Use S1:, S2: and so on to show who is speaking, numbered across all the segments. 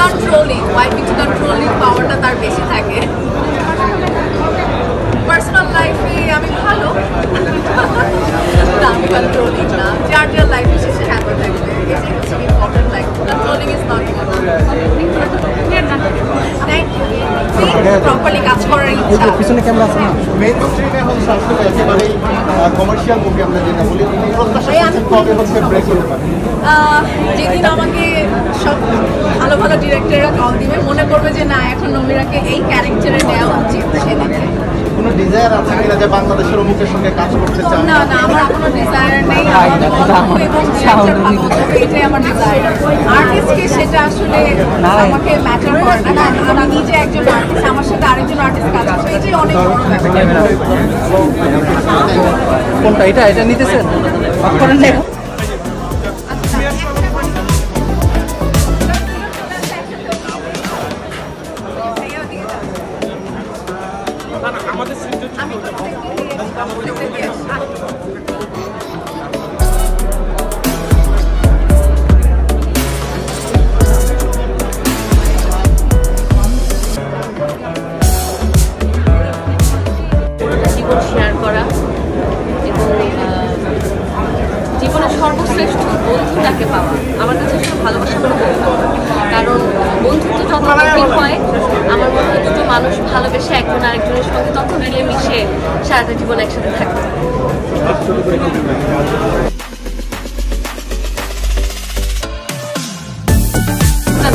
S1: Controlling পাওয়ারটা তার বেশি থাকে। পার্সোনাল লাইফে আমি ভালো, আমি কন্ট্রোলিং না, যার যার লাইফে সে হ্যাপি থাকবে, এটাই হচ্ছে important. Life controlling is not properly কাজ করার ইচ্ছা।
S2: পিছনে ক্যামেরা আছে না?
S3: মেইন স্ট্রিমে এখন সবসময় একেবারেই কমার্শিয়াল মুভি আমরা যেটা বলি, প্রত্যাশা কবে হচ্ছে ব্রেক হতে পারে?
S1: যেদিন আমাকে সব ভালো ভালো ডিরেক্টররা কল দিবে, মনে করবে যে না এখন নমিরাকে এই ক্যারেক্টারে নেওয়া উচিত, সেদিকে।
S3: কোনো ডিজায়ার আছে কিনা যে বাংলাদেশের অমুকের সঙ্গে কাজ করতে চান?
S1: না না, আমার কোনো ডিজায়ার নেই। এটাই আমার ডিজায়ার। আর্টিস্টকে সেটা আসলে আমাকে ম্যাটার করে না। আমি নিজে একজন আর্টিস্ট, আমার সাথে আরেকজন আর্টিস্ট কাজ করছে, এটাই অনেক বড় ব্যাপার।
S2: কোনটা? এটা নিতেছেন? অফ করেন না।
S4: জীবন শেয়ার করা এবং জীবনের সর্বশ্রেষ্ঠ বন্ধুটাকে পাওয়া আমার কাছে আসলে ভালোবাসা কোনো বন্ধু, কারণ বন্ধুত্ব যত গভীর হয় আমার মনে হয় দুটো মানুষ ভালোবেসে একজন আরেকজনের সঙ্গে তত মিলেমিশে সারাটা জীবন একসাথে থাকবে।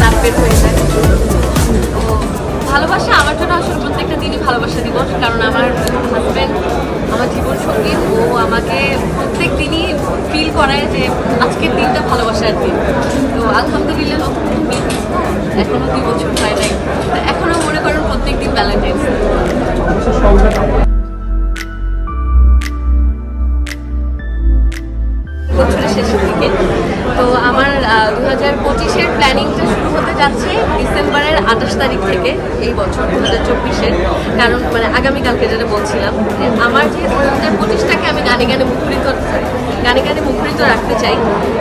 S4: দাঁত বের হয়ে যায়। ভালোবাসা আমার জন্য আসলে প্রত্যেকটা দিনই ভালোবাসা দিবস, কারণ আমার হাজব্যান্ড আমার জীবন সঙ্গী, ও আমাকে প্রত্যেক দিনই ফিল করায় যে আজকের দিনটা ভালোবাসার দিন। তো আলহামদুলিল্লাহ নতুন বিয়ে এখনো 2 বছর হয় নাই, এখনো মনে করেন প্রত্যেক দিন ভ্যালেন্টাইন্স। বছরের শেষের দিকে তো আমার 2025-এর প্ল্যানিংটা শুরু হতে যাচ্ছে ডিসেম্বরের 28 তারিখ থেকে, এই বছর 2024-এর। কারণ মানে আগামীকালকে যেটা বলছিলাম, আমার যে 2025টাকে আমি গানে গানে মুখরিত রাখতে চাই,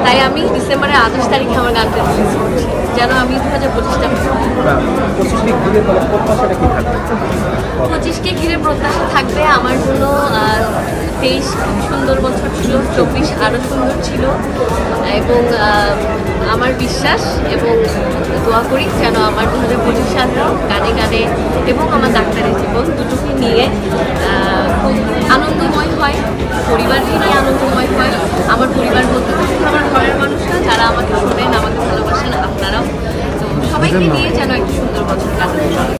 S4: তাই আমি ডিসেম্বরের 28 তারিখে আমার গানটা রিলিজ করছি, যেন আমি 2025টা 25কে ঘিরে প্রত্যাশা থাকবে আমার জন্য। 23 খুব সুন্দর বছর ছিল, 24 আরও সুন্দর ছিল, এবং আমার বিশ্বাস এবং দোয়া করি যেন আমার 2025 সালটাও গানে গানে এবং আমার ডাক্তারের জীবন দুটোকে নিয়ে খুব আনন্দময় হয়, পরিবারকে নিয়ে আনন্দময় হয়। আমার পরিবার বলতে আমার ঘরের মানুষরা যারা আমাকে শোনেন, আমাকে ভালোবাসেন, আপনারাও, তো সবাইকে নিয়ে যেন একটা সুন্দর বছর কাটাতে পারে।